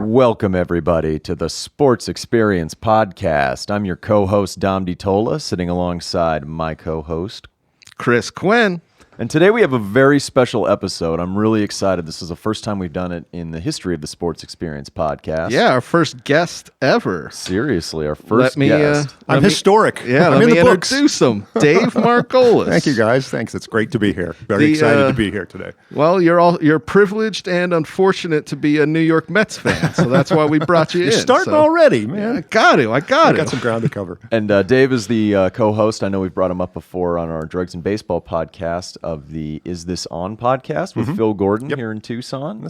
Welcome, everybody, to the Sports Experience Podcast. I'm your co-host, Dom DiTolla, sitting alongside my co-host, Chris Quinn. And today we have a very special episode. I'm really excited. This is the first time we've done it in the history of the Sports Experience Podcast. Yeah, our first guest ever. Seriously, our first guest. I'm historic. Yeah, I'm let in me the books. introduce him. Dave Margolis. Thank you, guys. Thanks. It's great to be here. Very excited to be here today. Well, you're privileged and unfortunate to be a New York Mets fan, so that's why we brought you in. You're starting already, man. Yeah, I got to. I got some ground to cover. And Dave is the co-host. I know we've brought him up before on our Drugs and Baseball podcast of the Is This On podcast with Phil Gordon here in Tucson.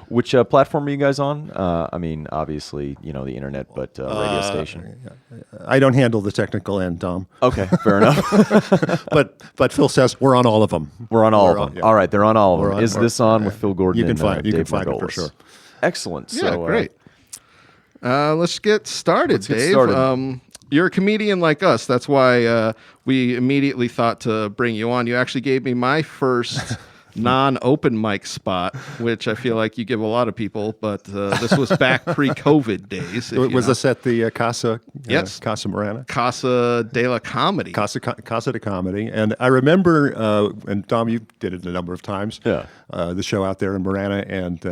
Which platform are you guys on? I mean, obviously, the internet, but radio station. I don't handle the technical end, Dom. Okay, fair enough. But Phil says we're on all of them. We're on all of them. Yeah. All right, they're on all of them. Is This On with Phil Gordon? You can find Dave it Margolis. for sure. Excellent. Yeah, great. Let's get started, Dave. You're a comedian like us. That's why we immediately thought to bring you on. You actually gave me my first non-open mic spot, which I feel like you give a lot of people, but this was back pre-COVID days. Was this at the Casa? Yes. Casa Marana? Casa de la Comedy. Casa de Comedy. And I remember, and Dom, you did it a number of times, the show out there in Marana, and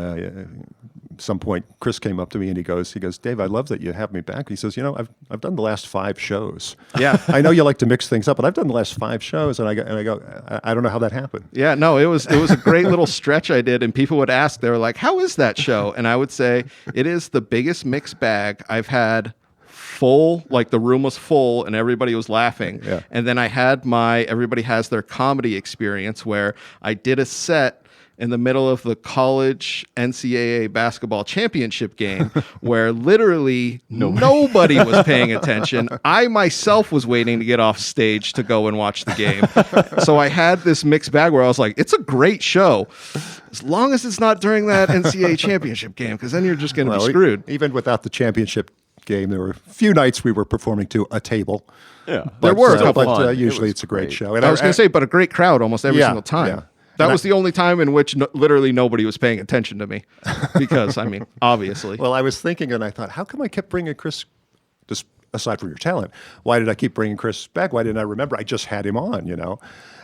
at some point, Chris came up to me and he goes, Dave, I love that you have me back. He says, I've done the last 5 shows. Yeah. I know you like to mix things up, but I've done the last 5 shows. And I go, I don't know how that happened. Yeah, no, it was a great little stretch I did. And people would ask, they were like, how is that show? And I would say, it is the biggest mixed bag I've had. Full, like the room was full and everybody was laughing. Yeah. And then I had everybody has their comedy experience where I did a set in the middle of the college NCAA basketball championship game where literally nobody was paying attention. I myself was waiting to get off stage to go and watch the game. So I had this mixed bag where I was like, it's a great show as long as it's not during that NCAA championship game, because then you're just going to be screwed. Even without the championship game, there were a few nights we were performing to a table. Yeah, but, there were a couple. But usually it's a great show. And I was going to say, but a great crowd almost every single time. Yeah. That was the only time in which literally nobody was paying attention to me because, obviously. Well, I was thinking and I thought, how come I kept bringing Chris, just aside from your talent, why did I keep bringing Chris back? Why didn't I remember? I just had him on,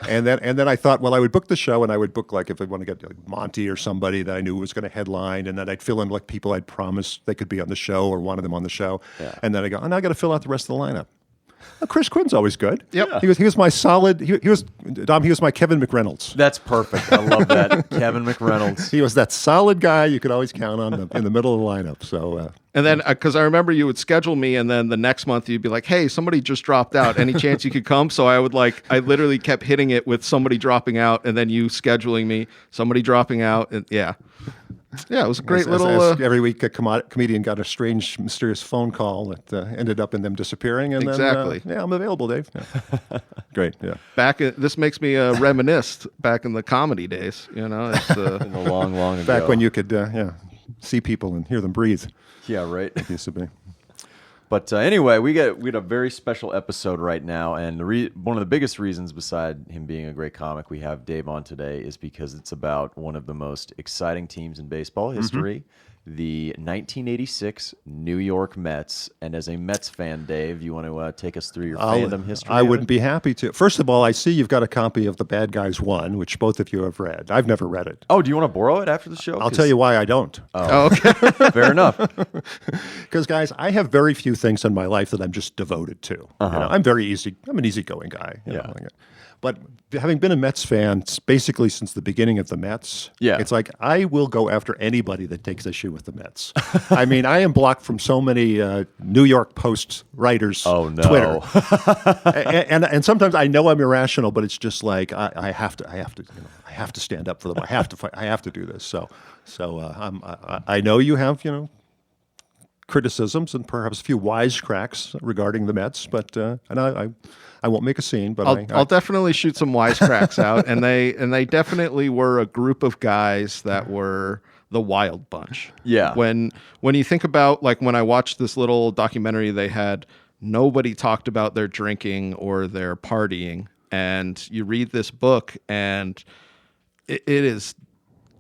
And then I thought, well, I would book the show and I would book, like, if I want to get Monty or somebody that I knew was going to headline, and then I'd fill in like people I'd promised they could be on the show or wanted them on the show. Yeah. And then I go, now I got to fill out the rest of the lineup. Well, Chris Quinn's always good. Yep. Yeah. He was my solid. He was my Kevin McReynolds. That's perfect. I love that. Kevin McReynolds. He was that solid guy you could always count on in the middle of the lineup. So. And then, because I remember you would schedule me, and then the next month you'd be like, "Hey, somebody just dropped out. Any chance you could come?" So I I literally kept hitting it with somebody dropping out, and then you scheduling me, somebody dropping out, and yeah, it was a great every week, a comedian got a strange, mysterious phone call that ended up in them disappearing, and exactly. Then I'm available, Dave. Yeah. Great, yeah. This makes me reminisce back in the comedy days. It's in the long ago. Back when you could, see people and hear them breathe. Yeah, right. It used to be. But anyway, we got a very special episode right now, and one of the biggest reasons, beside him being a great comic, we have Dave on today is because it's about one of the most exciting teams in baseball history, the 1986 New York Mets. And as a Mets fan, Dave, you want to take us through your fandom history? I would be happy to. First of all, I see you've got a copy of The Bad Guys 1, which both of you have read. I've never read it. Oh, do you want to borrow it after the show? I'll tell you why I don't. Oh, okay. Fair enough. Because, guys, I have very few things in my life that I'm just devoted to. I'm an easygoing guy. But having been a Mets fan basically since the beginning of the Mets, it's like I will go after anybody that takes issue with the Mets. I am blocked from so many New York Post writers' Twitter. and sometimes I know I'm irrational, but it's just like I have to stand up for them. I have to fight. I have to do this. So I know you have criticisms and perhaps a few wisecracks regarding the Mets, but and I won't make a scene, but I'll definitely shoot some wisecracks out, and they definitely were a group of guys that were the wild bunch. Yeah. When you think about, like, when I watched this little documentary they had, nobody talked about their drinking or their partying, and you read this book and it is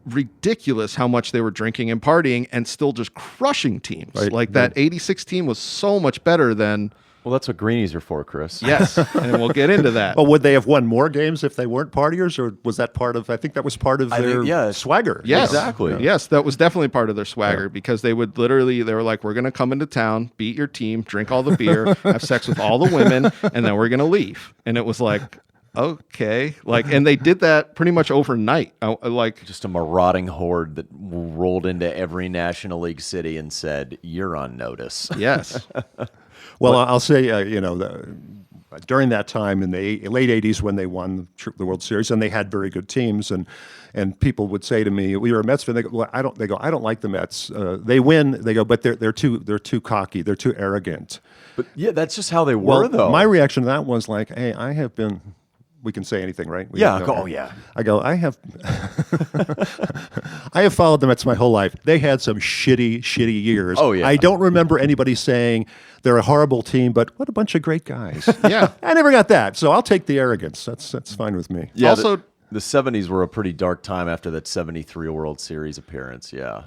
ridiculous how much they were drinking and partying and still just crushing teams. Right. Like that 86 team was so much better than. Well, that's what greenies are for, Chris. Yes, and we'll get into that. Well, would they have won more games if they weren't partiers, or was that part of? I think that was part of their swagger. Yes, exactly. Yeah. Yes, that was definitely part of their swagger because they would literally, they were like, we're going to come into town, beat your team, drink all the beer, have sex with all the women, and then we're going to leave. And it was like, okay. Like, and they did that pretty much overnight. Like, just a marauding horde that rolled into every National League city and said, "You're on notice." Yes. Well, I'll say, during that time in the late '80s when they won the World Series, and they had very good teams, and people would say to me, "We were a Mets fan." They go, "Well, I don't like the Mets. They win." They go, "But they're too cocky. They're too arrogant." But yeah, that's just how they were, though. My reaction to that was like, "Hey, I have been." We can say anything, right? Yeah. I go, I have followed the Mets my whole life. They had some shitty years. Oh, yeah. I don't remember anybody saying they're a horrible team, but what a bunch of great guys. Yeah. I never got that. So I'll take the arrogance. That's fine with me. Yeah, Also, the 70s were a pretty dark time after that 73 World Series appearance. Yeah.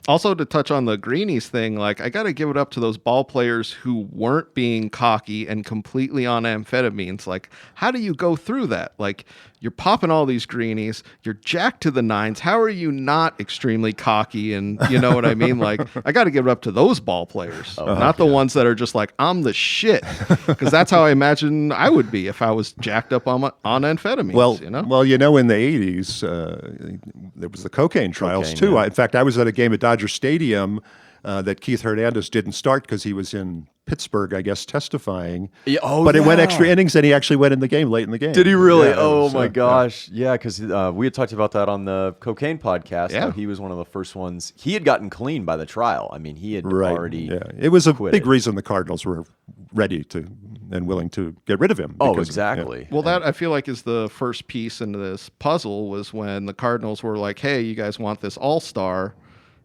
Also, to touch on the greenies thing, like I got to give it up to those ball players who weren't being cocky and completely on amphetamines. Like, how do you go through that? Like, you're popping all these greenies, you're jacked to the nines. How are you not extremely cocky? And you know what I mean? Like, I got to give it up to those ball players, not the ones that are just like, I'm the shit. Because that's how I imagine I would be if I was jacked up on amphetamines. Well, in the 80s, there was the cocaine trials too. Yeah. In fact, I was at a game at Dodger Stadium that Keith Hernandez didn't start because he was in Pittsburgh, I guess, testifying. Yeah, but it went extra innings, and he actually went in the game late in the game. Did he really? Yeah, my gosh. Yeah, because we had talked about that on the cocaine podcast. Yeah. He was one of the first ones. He had gotten clean by the trial. I mean, he had already It was a quit big it. reason the Cardinals were ready to and willing to get rid of him. Oh, because- exactly. Well, that I feel like is the first piece into this puzzle was when the Cardinals were like, hey, you guys want this all-star?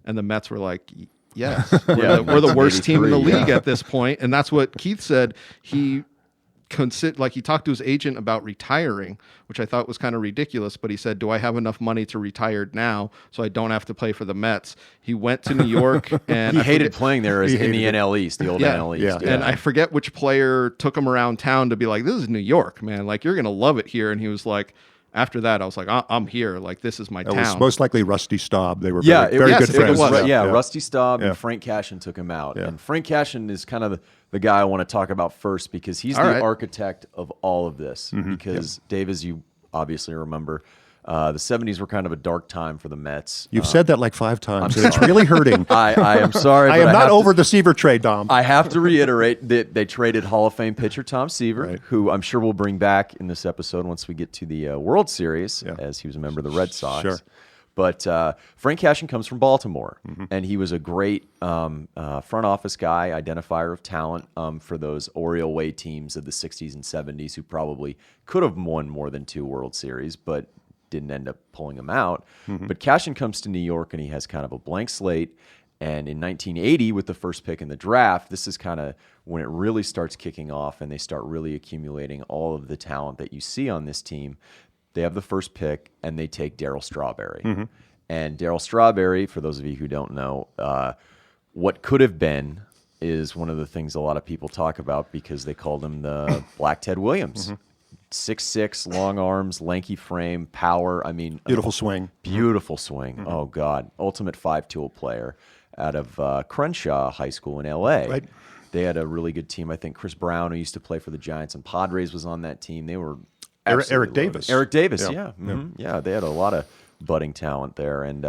And the Mets were like, yes. We're the worst team in the 1983, league at this point. And that's what Keith said. He talked to his agent about retiring, which I thought was kind of ridiculous. But he said, do I have enough money to retire now so I don't have to play for the Mets? He went to New York and He hated playing there in the NL East, the old NL East. Yeah. And I forget which player took him around town to be like, this is New York, man. Like, you're going to love it here. And he was like, after that, I was like, I'm here. Like, this is my It town. was most likely Rusty Staub. They were Yeah, very it good was, friends. Rusty Staub Yeah. and Frank Cashen took him out. Yeah. And Frank Cashen is kind of the guy I want to talk about first because he's All the right. architect of all of this. Because, Dave, as you obviously remember, the 70s were kind of a dark time for the Mets. You've said that like 5 times, and it's really hurting. I am sorry. I but am not have over to, the Seaver trade, Dom. I have to reiterate that they traded Hall of Fame pitcher Tom Seaver, Right. who I'm sure we'll bring back in this episode once we get to the World Series, as he was a member of the Red Sox. Sure. But Frank Cashen comes from Baltimore, and he was a great front office guy, identifier of talent for those Oriole Way teams of the 60s and 70s who probably could have won more than 2 World Series, but didn't end up pulling them out. But Cashen comes to New York, and he has kind of a blank slate. And in 1980, with the first pick in the draft, this is kind of when it really starts kicking off, and they start really accumulating all of the talent that you see on this team. They have the first pick, and they take Darryl Strawberry. And Darryl Strawberry, for those of you who don't know, what could have been is one of the things a lot of people talk about because they called him the Black Ted Williams. 6'6", long arms, lanky frame, power. I mean, Beautiful swing. Beautiful swing. Oh, God. Ultimate 5-tool player out of Crenshaw High School in L.A. Right. They had a really good team. I think Chris Brown, who used to play for the Giants and Padres, was on that team. They were Eric absolutely loaded. Davis. Eric Davis, Yeah. Yeah, they had a lot of budding talent there. And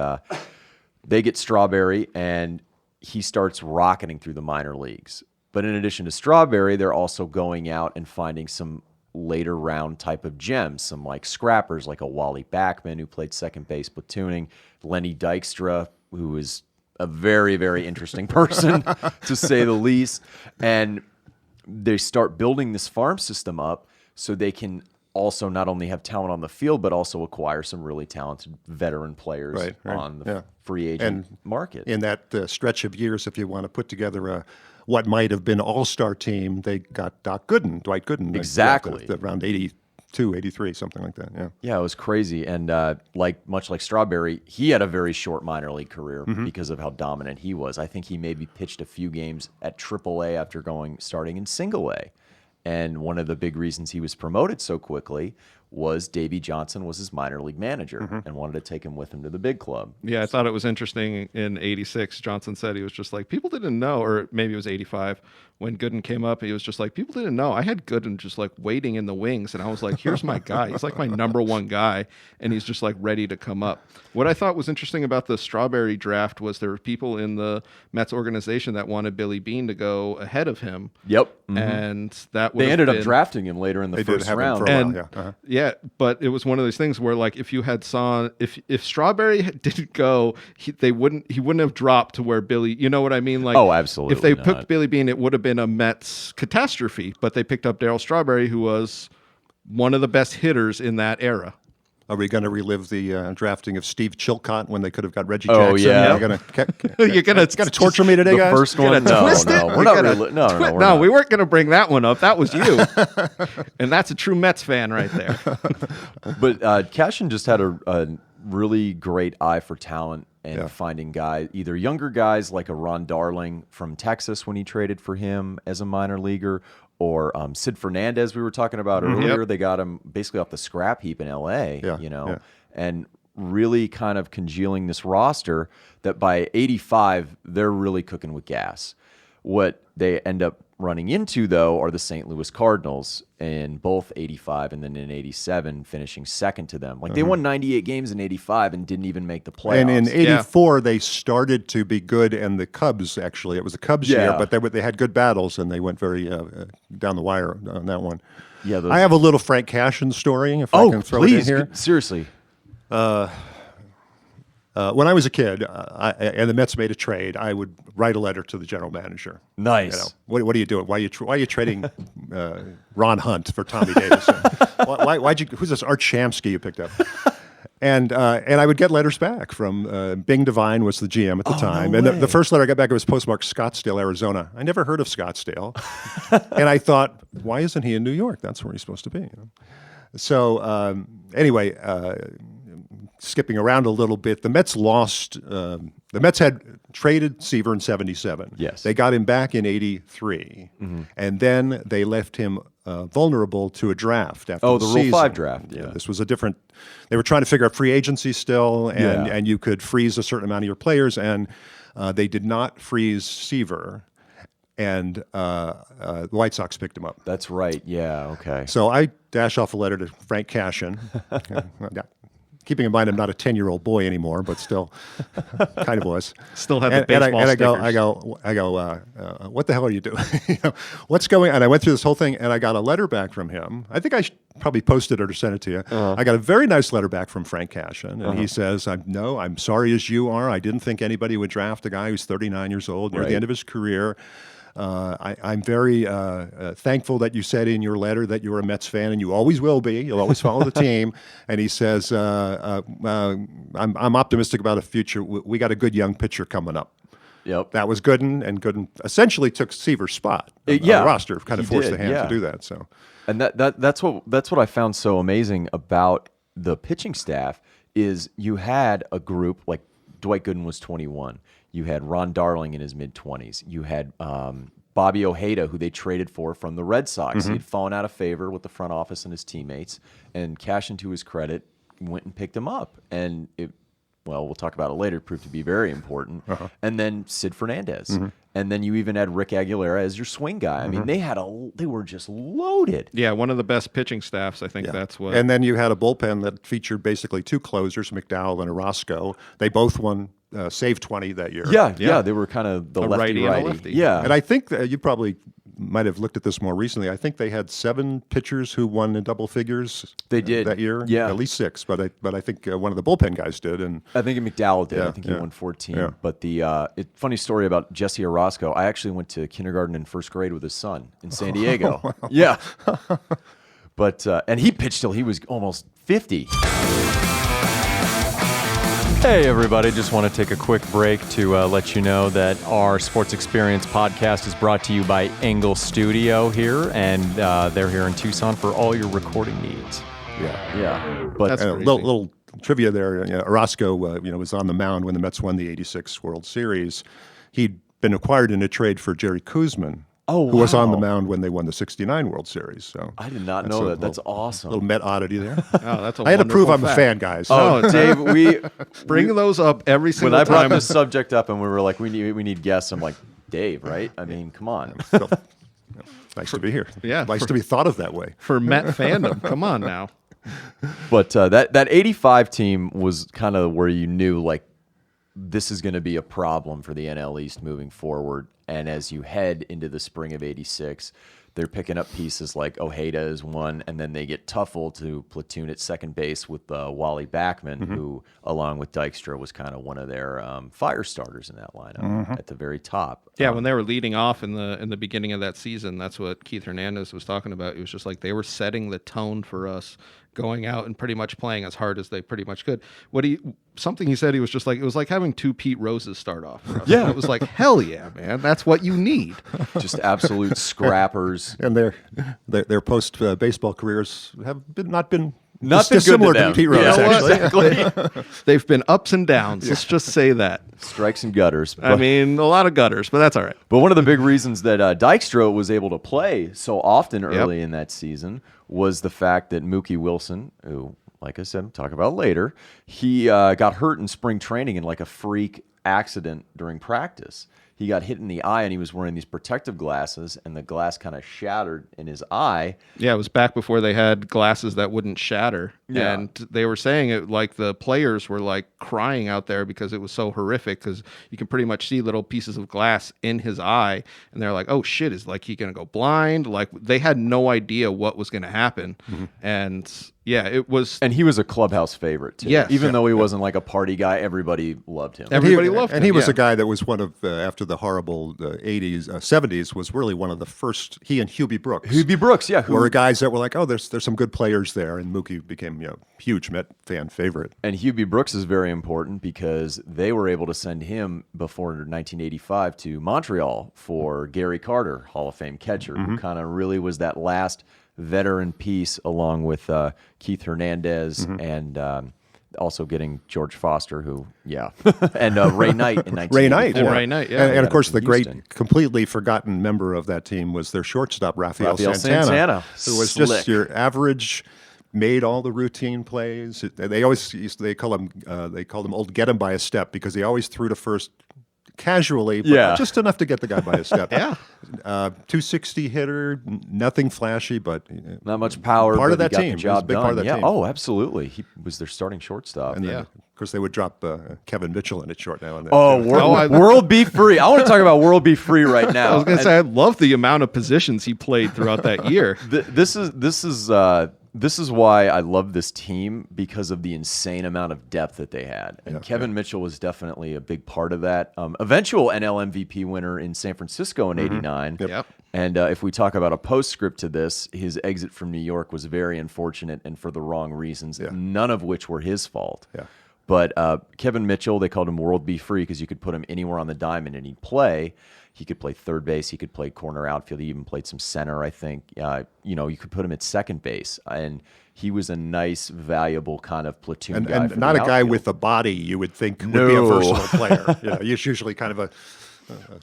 they get Strawberry, and he starts rocketing through the minor leagues. But in addition to Strawberry, they're also going out and finding some later round type of gems, some like scrappers, like a Wally Backman who played second base platooning, Lenny Dykstra, who was a very, very interesting person to say the least. And they start building this farm system up so they can also not only have talent on the field, but also acquire some really talented veteran players on the free agent market. In that stretch of years, if you want to put together what might have been all-star team, they got Dwight Gooden. Exactly. Around 82, 82, 83, something like that. Yeah. Yeah, it was crazy. And much like Strawberry, he had a very short minor league career because of how dominant he was. I think he maybe pitched a few games at AAA after starting in Single A. And one of the big reasons he was promoted so quickly was Davey Johnson was his minor league manager and wanted to take him with him to the big club. Yeah, I thought it was interesting in 86, Johnson said he was just like, people didn't know, or maybe it was 85, when Gooden came up, he was just like, people didn't know. I had Gooden just like waiting in the wings, and I was like, here's my guy. He's like my number one guy, and he's just like ready to come up. What I thought was interesting about the Strawberry draft was there were people in the Mets organization that wanted Billy Beane to go ahead of him. Yep. And that would they ended up drafting him later in the first round. Yeah, but it was one of those things where like if you had if Strawberry didn't go, he wouldn't have dropped to where Billy, you know what I mean? Like, oh, absolutely. If they picked Billy Beane, it would have been a Mets catastrophe, but they picked up Darryl Strawberry, who was one of the best hitters in that era. Are we going to relive the drafting of Steve Chilcott when they could have got Reggie Jackson? Oh, yeah. You're gonna torture me today, guys? The first one? No, we're not. No, we weren't going to bring that one up. That was you. And that's a true Mets fan right there. But Cashin just had a really great eye for talent and finding guys, either younger guys like a Ron Darling from Texas when he traded for him as a minor leaguer, or Sid Fernandez we were talking about earlier. They got him basically off the scrap heap in L.A., and really kind of congealing this roster that by 85, they're really cooking with gas. What they end up running into, though, are the St. Louis Cardinals in both 85 and then in 87, finishing second to them. Like, they won 98 games in 85 and didn't even make the playoffs. And in 84, they started to be good, and the Cubs, actually, it was a Cubs year, but they had good battles, and they went very down the wire on that one. Yeah, I have a little Frank Cashin story, if I can throw it in here. Seriously. When I was a kid, and the Mets made a trade, I would write a letter to the general manager. Nice. You know, what are you doing? Why are you trading Ron Hunt for Tommy Davis? Who's this Art Shamsky you picked up? And I would get letters back from Bing Devine was the GM at the time. No and way. the first letter I got back, it was postmarked Scottsdale, Arizona. I never heard of Scottsdale. And I thought, why isn't he in New York? That's where he's supposed to be. You know? So anyway, skipping around a little bit, the Mets lost. The Mets had traded Seaver in 77. Yes. They got him back in 83. And then they left him vulnerable to a draft after the season. Rule 5 draft. Yeah, this was a different. They were trying to figure out free agency still, and you could freeze a certain amount of your players, and they did not freeze Seaver. And the White Sox picked him up. That's right. Yeah. Okay. So I dash off a letter to Frank Cashin. Keeping in mind I'm not a 10-year-old boy anymore, but still kind of was. Still had the baseball stickers. I go, what the hell are you doing? What's going on? And I went through this whole thing, and I got a letter back from him. I think I probably posted it or sent it to you. I got a very nice letter back from Frank Cashin, and he says, I'm sorry as you are. I didn't think anybody would draft a guy who's 39 years old near the end of his career. I'm very thankful that you said in your letter that you're a Mets fan, and you always will be. You'll always follow the team. And he says, I'm optimistic about a future. We got a good young pitcher coming up. Yep. That was Gooden, and Gooden essentially took Seaver's spot on the roster, kind of forced the hand to do that. So, and that's what I found so amazing about the pitching staff is you had a group like Dwight Gooden was 21. You had Ron Darling in his mid-20s. You had Bobby Ojeda, who they traded for from the Red Sox. He had fallen out of favor with the front office and his teammates. And Cashin, to his credit, went and picked him up. And we'll talk about it later, proved to be very important. And then Sid Fernandez. And then you even had Rick Aguilera as your swing guy. I mean, they were just loaded. Yeah, one of the best pitching staffs. I think that's what. And then you had a bullpen that featured basically two closers, McDowell and Orozco. They both won Save 20 that year. Yeah, they were kind of the lefty-righty. And a lefty. Yeah. And I think that you probably might have looked at this more recently. I think they had 7 pitchers who won in double figures. They did that year. Yeah, at least 6. But I think one of the bullpen guys did. And I think McDowell did. I think he won 14. Yeah. But the funny story about Jesse Orozco. I actually went to kindergarten and first grade with his son in San Diego. Wow. Yeah. But and he pitched till he was almost 50. Hey, everybody. Just want to take a quick break to let you know that our Sports Experience podcast is brought to you by Engle Studio here, and they're here in Tucson for all your recording needs. Yeah. But That's a crazy. little trivia there. Orozco, was on the mound when the Mets won the '86 World Series. He'd been acquired in a trade for Jerry Koosman, who was on the mound when they won the '69 World Series. So I did not know that. That's awesome. little Met oddity there. Oh, that's a I had to prove I'm wonderful a fact. fan, guys. Oh, Dave, we Bring those up every when single I brought time. this subject up and we were like, we need guests. I'm like, Dave, right? I mean, come on. So, nice to be here. Yeah, Nice to be thought of that way. For Met fandom. Come on now. But that 85 team was kind of where you knew, like, this is going to be a problem for the NL East moving forward. And as you head into the spring of '86, they're picking up pieces like Ojeda is one, and then they get Tuffle to platoon at second base with Wally Backman, who, along with Dykstra, was kind of one of their fire starters in that lineup at the very top. Yeah, when they were leading off in the beginning of that season, that's what Keith Hernandez was talking about. It was just like they were setting the tone for us, going out and pretty much playing as hard as they pretty much could. Something he said, he was just like, it was like having two Pete Roses start off for us. Yeah. It was like, hell yeah, man, that's what you need. Just absolute scrappers. And their post baseball careers have not been Not been good dissimilar to them. Pete Rose, Yeah, actually. exactly. They've been ups and downs. Let's just say that. Strikes and gutters. I mean, a lot of gutters, but that's all right. But one of the big reasons that Dykstra was able to play so often early in that season was the fact that Mookie Wilson, who, like I said, we'll talk about later, he got hurt in spring training in like a freak accident during practice. He got hit in the eye, and he was wearing these protective glasses, and the glass kind of shattered in his eye. Yeah, it was back before they had glasses that wouldn't shatter. Yeah. And they were saying it like the players were like crying out there because it was so horrific, because you can pretty much see little pieces of glass in his eye. And they're like, oh shit, is like he going to go blind? Like they had no idea what was going to happen. And yeah, it was. And he was a clubhouse favorite, too. Yes. Even though he wasn't like a party guy, everybody loved him. Everybody loved him. And he was yeah. a guy that was one of, after the horrible 70s, was really one of the first, he and Hubie Brooks. Hubie Brooks, yeah. were guys that were like, oh, there's some good players there. And Mookie became huge Met fan favorite. And Hubie Brooks is very important because they were able to send him before 1985 to Montreal for Gary Carter, Hall of Fame catcher, who kind of really was that last veteran piece along with Keith Hernandez and also getting George Foster, who, and Ray Knight in 1984. Ray Knight. And Ray Knight, yeah. And of course, the Houston. great, completely forgotten member of that team was their shortstop, Rafael Santana. who was Slick. just your average, made all the routine plays. They called him old get him by a step, because he always threw to first casually, but just enough to get the guy by a step. 260 hitter, nothing flashy, but Not much power, Part but of that he got team. the He job was a big done. part of that yeah. team. Oh, absolutely. He was their starting shortstop. and then, of course, they would drop Kevin Mitchell in it short now and then. Oh, World Be Free. I want to talk about World Be Free right now. I was going to say, I love the amount of positions he played throughout that year. This is why I love this team, because of the insane amount of depth that they had. And Kevin Mitchell was definitely a big part of that. Eventual NL MVP winner in San Francisco in '89. Yep. And if we talk about a postscript to this, his exit from New York was very unfortunate and for the wrong reasons, none of which were his fault. Yeah. But Kevin Mitchell, they called him World Be Free because you could put him anywhere on the diamond and he'd play. He could play third base. He could play corner outfield. He even played some center, I think. You could put him at second base. And he was a nice, valuable kind of platoon guy. and for not the a guy outfield. with a body you would think would be a versatile player. He's usually kind of a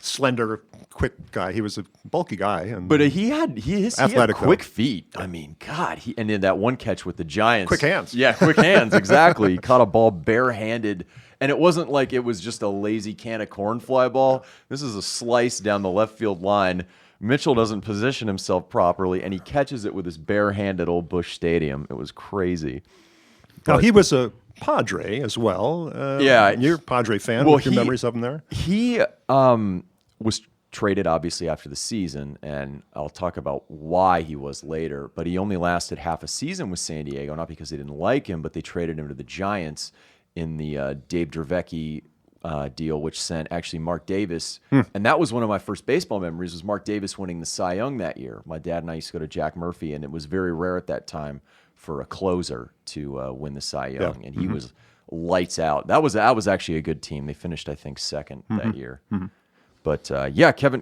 slender, quick guy. He was a bulky guy. But he had Athletic, quick though. feet. I mean, God. And then that one catch with the Giants. Quick hands. Yeah, quick hands, exactly. He caught a ball barehanded. And it wasn't like it was just a lazy can of corn fly ball. This is a slice down the left field line. Mitchell doesn't position himself properly, and he catches it with his bare-handed Old Busch Stadium. It was crazy. Now, he was a Padre as well. You're a Padre fan. What's your memories of him there? He was traded, obviously, after the season, and I'll talk about why he was later. But he only lasted half a season with San Diego, not because they didn't like him, but they traded him to the Giants in the Dave Dravecki deal, which sent actually Mark Davis. And that was one of my first baseball memories, was Mark Davis winning the Cy Young that year. My dad and I used to go to Jack Murphy, and it was very rare at that time for a closer to win the Cy Young. And he was lights out. That was actually a good team. They finished, I think, second that year. But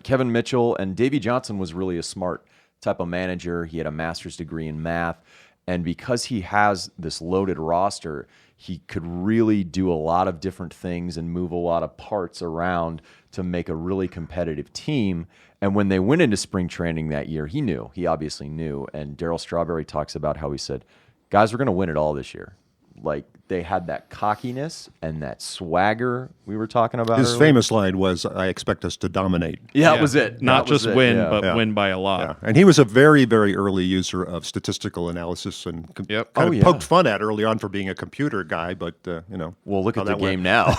Kevin Mitchell and Davey Johnson was really a smart type of manager. He had a master's degree in math, and because he has this loaded roster, he could really do a lot of different things and move a lot of parts around to make a really competitive team. And when they went into spring training that year, he obviously knew. And Darryl Strawberry talks about how he said, guys, we're going to win it all this year. Like, they had that cockiness and that swagger we were talking about His earlier. famous line was, I expect us to dominate. Yeah, that was it. Not That was just it, win, yeah. but win by a lot. Yeah. And he was a very, very early user of statistical analysis and kind of poked fun at early on for being a computer guy, but, Well, look how at the that game went. now.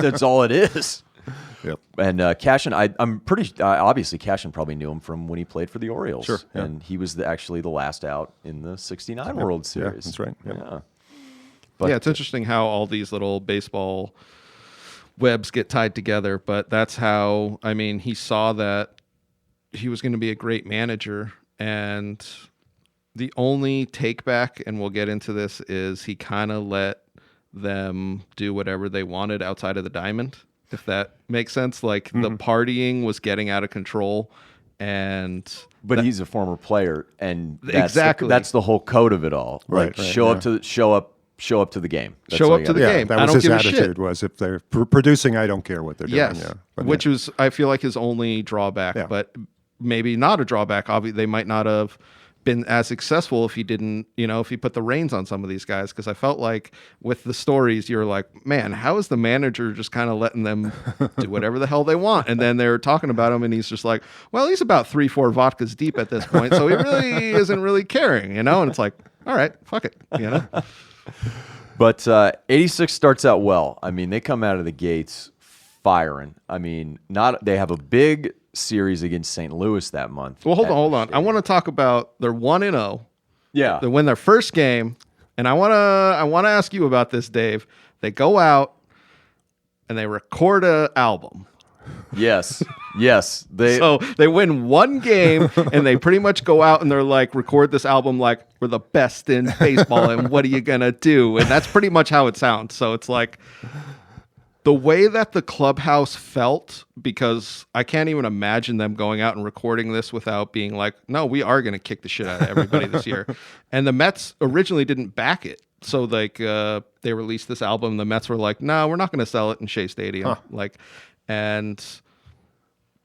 That's all it is. Yep. And Cashin, I'm pretty obviously Cashin probably knew him from when he played for the Orioles. Sure, yeah. And he was actually the last out in the '69 World Series. Yeah, that's right. Yep. Yeah. But, Yeah, it's interesting how all these little baseball webs get tied together, but that's how, I mean, he saw that he was going to be a great manager, and the only take back, and we'll get into this, is he kind of let them do whatever they wanted outside of the diamond, if that makes sense. Like, the partying was getting out of control, and But he's a former player, and Exactly. that's the whole code of it all. Right, Like, right, show up to the game. That's Show all up you to gotta the do. game. That I was don't his give a attitude, shit. was if they're producing, I don't care what they're yes, doing. Yeah. But which was, I feel like, his only drawback, Yeah. but maybe not a drawback. Obviously, they might not have been as successful if he didn't, if he put the reins on some of these guys. Because I felt like with the stories, you're like, man, how is the manager just kind of letting them do whatever the hell they want? And then they're talking about him, and he's just like, well, he's about 3-4 vodkas deep at this point, so he really isn't really caring, And it's like, all right, fuck it, But 86 starts out well. I mean, they come out of the gates firing. I mean, they have a big series against St. Louis that month. Well, hold on. I want to talk about their 1-0. Yeah. They win their first game, and I want to ask you about this, Dave. They go out and they record an album. Yes. So they win one game, and they pretty much go out and they're like, record this album like, we're the best in baseball, and what are you gonna do? And that's pretty much how it sounds. So it's like the way that the clubhouse felt, because I can't even imagine them going out and recording this without being like, no, we are going to kick the shit out of everybody this year. And the Mets originally didn't back it. So like they released this album. The Mets were like, no, we're not going to sell it in Shea Stadium. And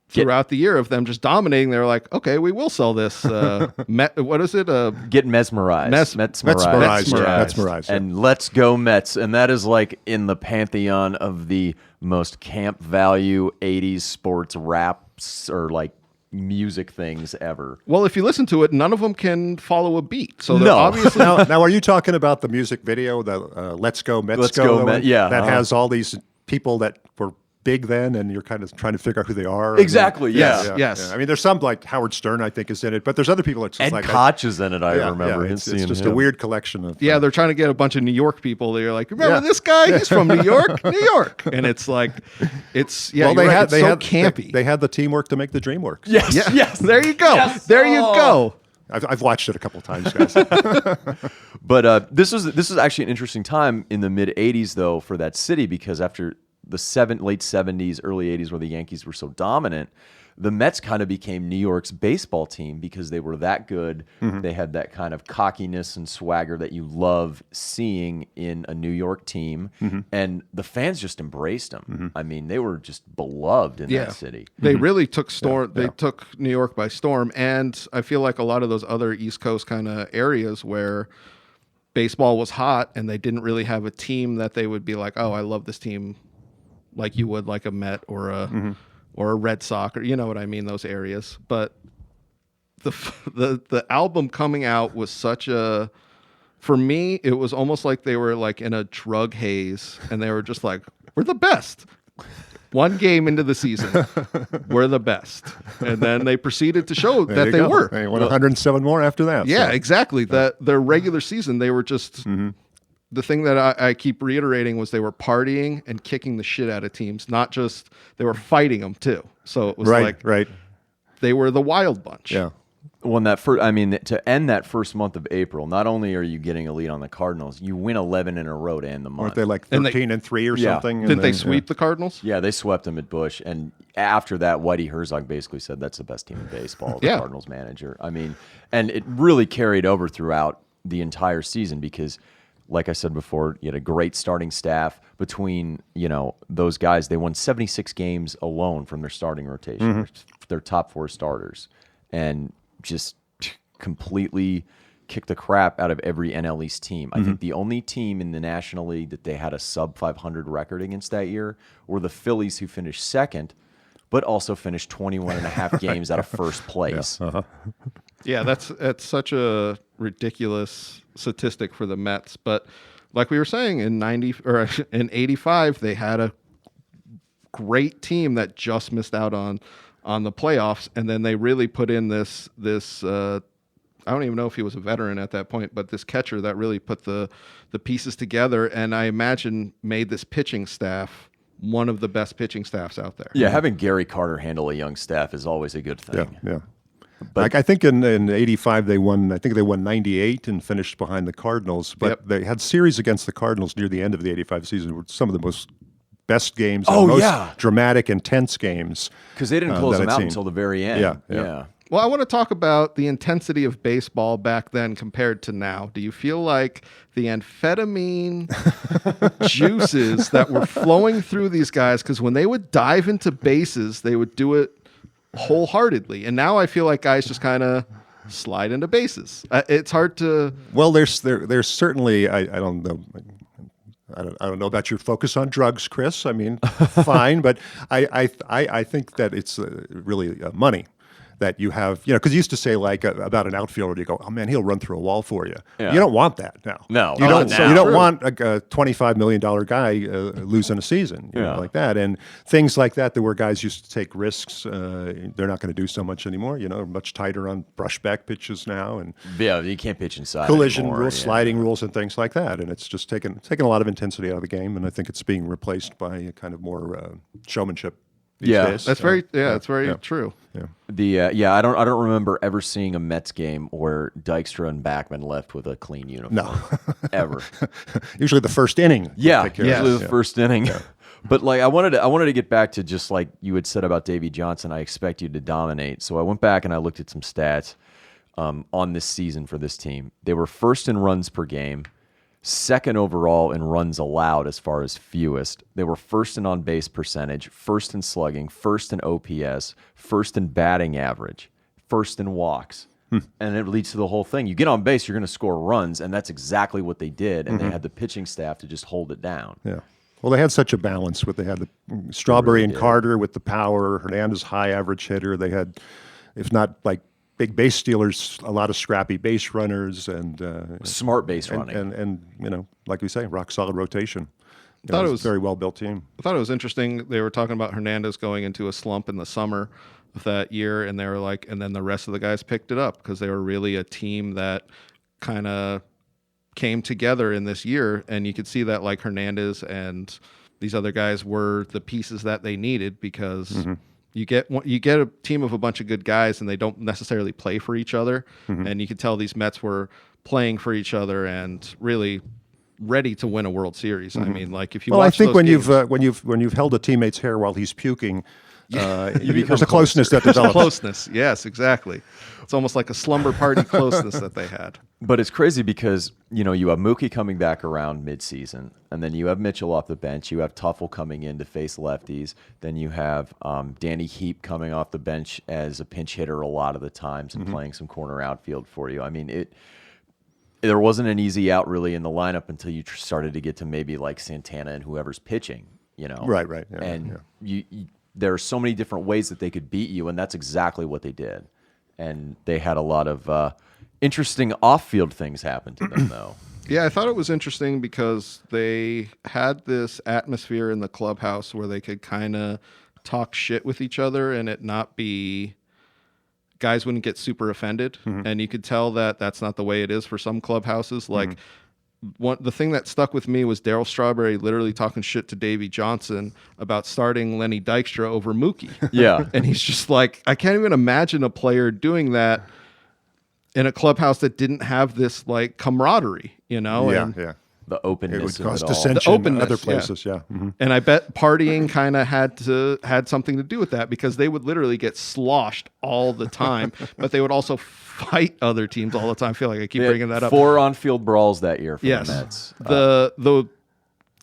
throughout the year of them just dominating, they're like, okay, we will sell this. What is it? Get mesmerized. Mesmerized. Yeah. And let's go Mets. And that is like in the pantheon of the most camp value 80s sports raps or like music things ever. Well, if you listen to it, none of them can follow a beat. So they're No. obviously now, are you talking about the music video, the Let's Go Mets Let's Go one? Met- yeah. That has all these people that were big then, and you're kind of trying to figure out who they are. Exactly, And yeah. Yes. I mean, there's some like Howard Stern, I think, is in it, but there's other people that's just Ed like Koch is in it, I remember. It's seeing just him. a weird collection of. Yeah, they're trying to get a bunch of New York people. They're like, remember this guy? He's from New York, New York. And it's like, it's Well, you're right, it's they so had campy. They had the teamwork to make the dream work. Yes. There you go. Yes. There you go. I've watched it a couple times, guys. But this is actually an interesting time in the mid 80s though for that city, because after the late 70s, early 80s, where the Yankees were so dominant, the Mets kind of became New York's baseball team because they were that good. They had that kind of cockiness and swagger that you love seeing in a New York team, and the fans just embraced them. I mean, they were just beloved in that city. They really took They took New York by storm, and I feel like a lot of those other East Coast kind of areas where baseball was hot and they didn't really have a team that they would be like, oh, I love this team, like you would like a Met or a Red Sox, or you know what I mean, those areas. But the album coming out was such a, for me, it was almost like they were like in a drug haze, and they were just like, we're the best. One game into the season, we're the best. And then they proceeded to show that they were. They won 107 more after that. Yeah, so. exactly. That their regular season, they were just the thing that I keep reiterating was they were partying and kicking the shit out of teams. Not just they were fighting them too. So it was Right. they were the wild bunch. Yeah. when that first, I mean, to end that first month of April, not only are you getting a lead on the Cardinals, you win 11 in a row to end the month. Weren't they like 13-3 or something? Didn't they sweep the Cardinals? Yeah, they swept them at Busch, and after that, Whitey Herzog basically said that's the best team in baseball. The Cardinals manager. I mean, and it really carried over throughout the entire season because, like I said before, you had a great starting staff. Between those guys, they won 76 games alone from their starting rotation, their top 4 starters, and just completely kicked the crap out of every NL East team. I think the only team in the National League that they had a sub 500 record against that year were the Phillies, who finished second, but also finished 21 and a half games out of first place. Yeah, that's such a ridiculous statistic for the Mets. But like we were saying, in 85, they had a great team that just missed out on the playoffs, and then they really put in this I don't even know if he was a veteran at that point, but this catcher that really put the pieces together, and I imagine made this pitching staff one of the best pitching staffs out there. Yeah, having Gary Carter handle a young staff is always a good thing. Yeah. But I think in 85 they won. I think they won 98 and finished behind the Cardinals. But they had series against the Cardinals near the end of the 85 season. Were some of the best games, most dramatic, intense games. Because they didn't close them out until the very end. Yeah. Well, I want to talk about the intensity of baseball back then compared to now. Do you feel like the amphetamine juices that were flowing through these guys, because when they would dive into bases, they would do it wholeheartedly, and now I feel like guys just kind of slide into bases. It's hard to. Well, there's certainly I don't know. I don't know about your focus on drugs, Chris. I mean, fine, but I think that it's really money that you have, because you used to say like about an outfielder, you go, oh man, he'll run through a wall for you. Yeah. You don't want that now. No, you don't. You don't want a $25 million guy losing a season, like that, and things like that. There were guys used to take risks. They're not going to do so much anymore. Much tighter on brushback pitches now, and you can't pitch inside. Collision anymore, rules, sliding rules, and things like that. And it's just taken a lot of intensity out of the game, and I think it's being replaced by a kind of more showmanship. Days. That's very true. Yeah. I don't remember ever seeing a Mets game where Dykstra and Backman left with a clean uniform. No, ever. Usually the first inning. Usually the first inning. Yeah. But like I wanted to get back to just like you had said about Davey Johnson. I expect you to dominate. So I went back and I looked at some stats on this season for this team. They were first in runs per game, second overall in runs allowed as far as fewest. They were first in on-base percentage, first in slugging, first in OPS, first in batting average, first in walks. And it leads to the whole thing. You get on base, you're going to score runs, and that's exactly what they did. And they had the pitching staff to just hold it down. Yeah. Well, they had such a balance. They had the Strawberry and Carter with the power, Hernandez high average hitter. They had, if not like big base stealers, a lot of scrappy base runners and smart base running, and like we say, rock solid rotation. I thought it was a very well built team. I thought it was interesting. They were talking about Hernandez going into a slump in the summer of that year, and they were like, and then the rest of the guys picked it up because they were really a team that kind of came together in this year, and you could see that like Hernandez and these other guys were the pieces that they needed because. You get a team of a bunch of good guys, and they don't necessarily play for each other. And you could tell these Mets were playing for each other and really ready to win a World Series. I mean, like if you watch I think those when games, you've held a teammate's hair while he's puking, there's a closeness that develops. Closeness, yes, exactly. It's almost like a slumber party closeness that they had. But it's crazy because, you have Mookie coming back around midseason, and then you have Mitchell off the bench. You have Tuffle coming in to face lefties. Then you have Danny Heap coming off the bench as a pinch hitter a lot of the times and playing some corner outfield for you. I mean, there wasn't an easy out really in the lineup until you started to get to maybe like Santana and whoever's pitching, Right. Yeah, and you there are so many different ways that they could beat you, and that's exactly what they did. And they had a lot of interesting off-field things happen to them, though. Yeah, I thought it was interesting because they had this atmosphere in the clubhouse where they could kind of talk shit with each other and it not be... Guys wouldn't get super offended. And you could tell that that's not the way it is for some clubhouses. Like, the thing that stuck with me was Darryl Strawberry literally talking shit to Davey Johnson about starting Lenny Dykstra over Mookie. Yeah. And he's just like, I can't even imagine a player doing that in a clubhouse that didn't have this like camaraderie, you know? Yeah, and, yeah. The openness It would of cause it all. dissension The in openness, other places, yeah. And I bet partying kind of had something to do with that, because they would literally get sloshed all the time, but they would also fight other teams all the time. I feel like I keep They had bringing that up. 4 on-field brawls that year for Yes. the Mets. The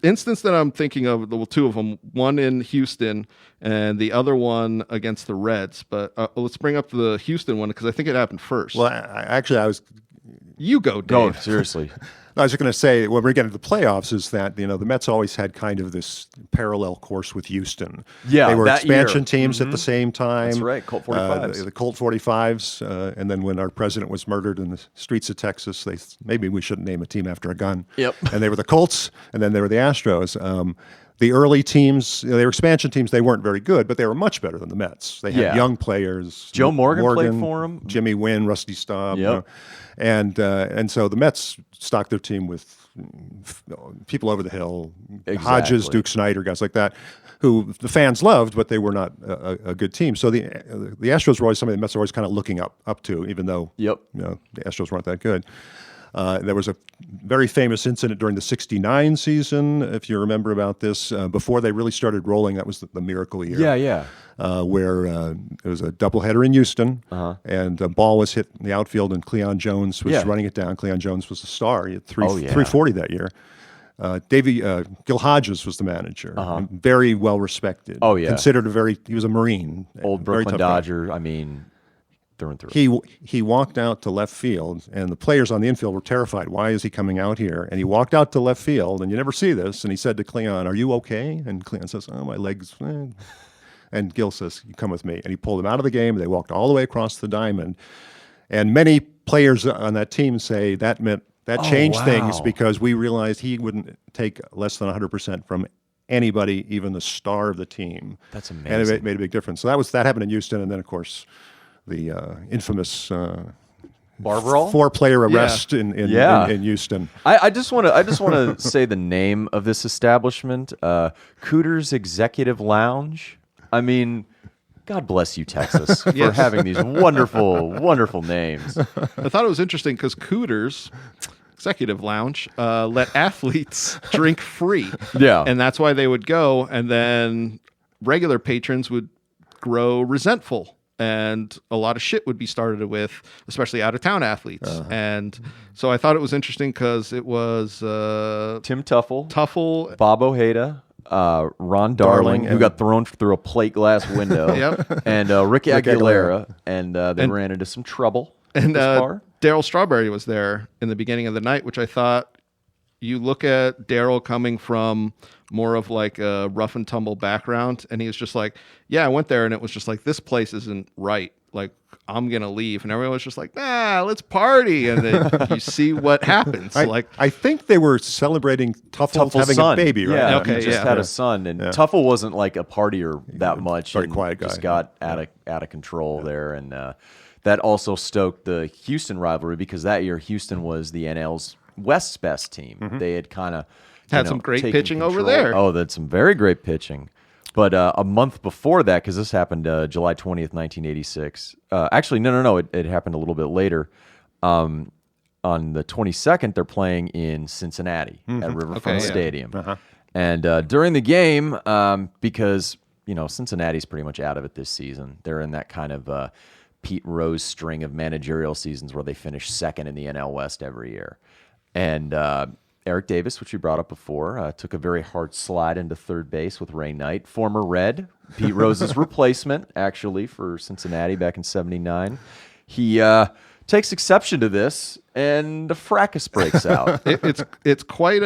instance that I'm thinking of, well, 2 of them, one in Houston and the other one against the Reds. But let's bring up the Houston one, because I think it happened first. Well, I was You go, Go, Dave. seriously. I was just going to say, when we're getting to the playoffs, is that the Mets always had kind of this parallel course with Houston. Yeah, they were that expansion year. teams at the same time. That's right, Colt 45s. The Colt 45s, and then when our president was murdered in the streets of Texas, maybe we shouldn't name a team after a gun. Yep. And they were the Colts, and then they were the Astros. The early teams, they were expansion teams. They weren't very good, but they were much better than the Mets. They had young players. Joe Morgan played for them. Jimmy Wynn, Rusty Staub. Yep. And so the Mets stocked their team with people over the hill, Exactly. Hodges, Duke Snyder, guys like that, who the fans loved, but they were not a good team. So the Astros were always somebody the Mets were always kind of looking up to, even though Yep. the Astros weren't that good. There was a very famous incident during the '69 season, if you remember about this, before they really started rolling. That was the miracle year. Yeah. Where it was a doubleheader in Houston, and a ball was hit in the outfield, and Cleon Jones was running it down. Cleon Jones was the star. He had 340 that year. Gil Hodges was the manager. Very well respected. Oh, yeah. Considered he was a Marine. Old very Brooklyn tough guy. Dodger, I mean, through and through. He walked out to left field, and the players on the infield were terrified. Why is he coming out here? And he walked out to left field, and you never see this, and he said to Cleon, "Are you okay?" And Cleon says, "Oh, my legs." And Gil says, "You come with me." And he pulled him out of the game. They walked all the way across the diamond. And many players on that team say that changed things, because we realized he wouldn't take less than 100% from anybody, even the star of the team. That's amazing. And it made a big difference. So that happened in Houston, and then of course the infamous Barberall? 4-player arrest in Houston. I just want to say the name of this establishment, Cooter's Executive Lounge. I mean, God bless you, Texas, for having these wonderful, wonderful names. I thought it was interesting because Cooter's Executive Lounge let athletes drink free. Yeah. And that's why they would go, and then regular patrons would grow resentful. And a lot of shit would be started with, especially out-of-town athletes. And so I thought it was interesting because it was Tim Tuffle, Bob Ojeda, Ron Darling, who got thrown through a plate glass window, and Rick Aguilera, and they ran into some trouble. and at this bar. Daryl Strawberry was there in the beginning of the night, which I thought, you look at Daryl coming from more of like a rough and tumble background, and he was just like, yeah, I went there and it was just like, this place isn't right. Like, I'm going to leave. And everyone was just like, nah, let's party. And then you see what happens. I think they were celebrating Tuffle's having son. a baby, right? Yeah, Okay, he just had a son. And Tuffle wasn't like a partier that much. Very and quiet guy. Just got out of control there. And that also stoked the Houston rivalry, because that year Houston was the NL's West's best team. They had kind of Had some great pitching over there. Oh, that's some very great pitching. But a month before that, because this happened July 20th, 1986. Actually, no. It happened a little bit later. On the 22nd, they're playing in Cincinnati at Riverfront Stadium. And during the game, because Cincinnati's pretty much out of it this season. They're in that kind of Pete Rose string of managerial seasons where they finish second in the NL West every year. And Eric Davis, which we brought up before, took a very hard slide into third base with Ray Knight, former Red, Pete Rose's replacement, actually, for Cincinnati back in '79. He takes exception to this, and the fracas breaks out. It's quite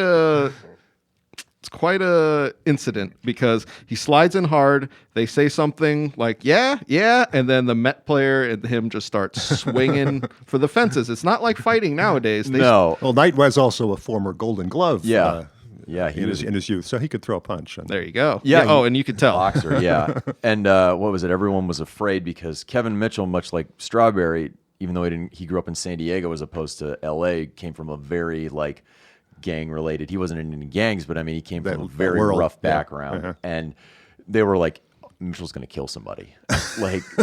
a incident, because he slides in hard. They say something like, yeah, and then the Met player and him just start swinging for the fences. It's not like fighting nowadays. No. Well, Knight was also a former Golden Glove. Yeah, in his youth, so he could throw a punch. There you go. Yeah. And you could tell. Boxer, yeah. And what was it? Everyone was afraid because Kevin Mitchell, much like Strawberry, even though he grew up in San Diego as opposed to L.A., came from a very gang related. He wasn't in any gangs, but I mean, he came from a very rough background, and they were like, Mitchell's going to kill somebody.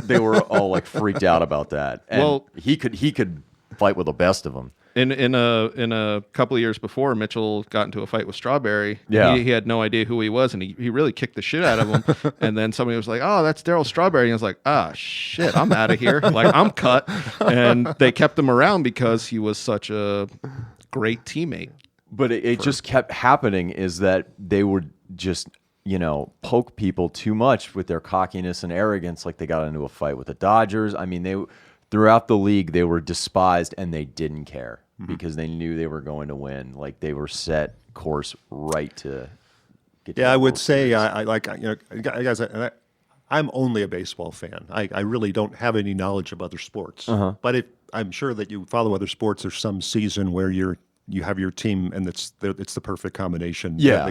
They were all freaked out about that. And he could fight with the best of them. In a couple of years before, Mitchell got into a fight with Strawberry. Yeah. He had no idea who he was, and he really kicked the shit out of him. And then somebody was like, "Oh, that's Darryl Strawberry." And I was like, "Ah, shit, I'm out of here. Like, I'm cut." And they kept him around because he was such a great teammate. But it just kept happening is that they would just, poke people too much with their cockiness and arrogance. Like they got into a fight with the Dodgers. I mean, throughout the league, they were despised and they didn't care because they knew they were going to win. Like they were set course right to get to Yeah, the I would World say, Series. guys, I'm only a baseball fan. I really don't have any knowledge of other sports. But I'm sure that you follow other sports. There's some season where you have your team, and it's the perfect combination. Yeah.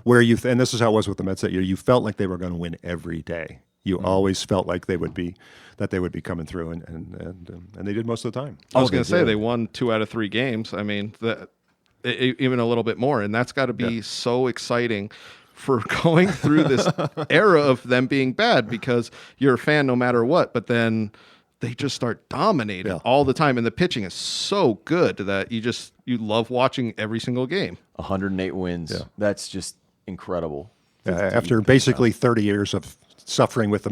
Where and this is how it was with the Mets that year. You felt like they were going to win every day. You always felt like they would be coming through, and they did most of the time. I was going to say they won 2 out of 3 games. I mean, even a little bit more, and that's got to be so exciting for going through this era of them being bad because you're a fan no matter what, but then they just start dominating all the time, and the pitching is so good that you love watching every single game. 108 wins. Yeah. That's just incredible. After basically 30 years of suffering with the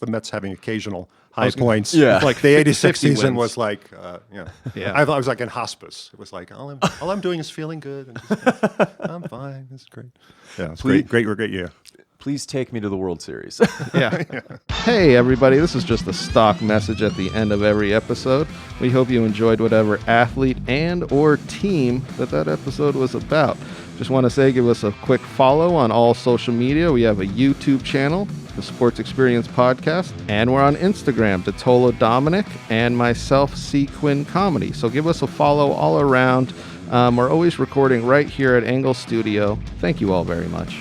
Mets having occasional high points. Yeah. Like the 86 season wins. was like, I was like in hospice. It was like, all I'm doing is feeling good. And just, I'm fine. This is great. Yeah, it's great year. Please take me to the World Series. Yeah. Hey, everybody. This is just a stock message at the end of every episode. We hope you enjoyed whatever athlete and or team that episode was about. Just want to say, give us a quick follow on all social media. We have a YouTube channel, the Sports Experience Podcast, and we're on Instagram, DiTolla Dominic, and myself, C. Quinn Comedy. So give us a follow all around. We're always recording right here at Engle Studio. Thank you all very much.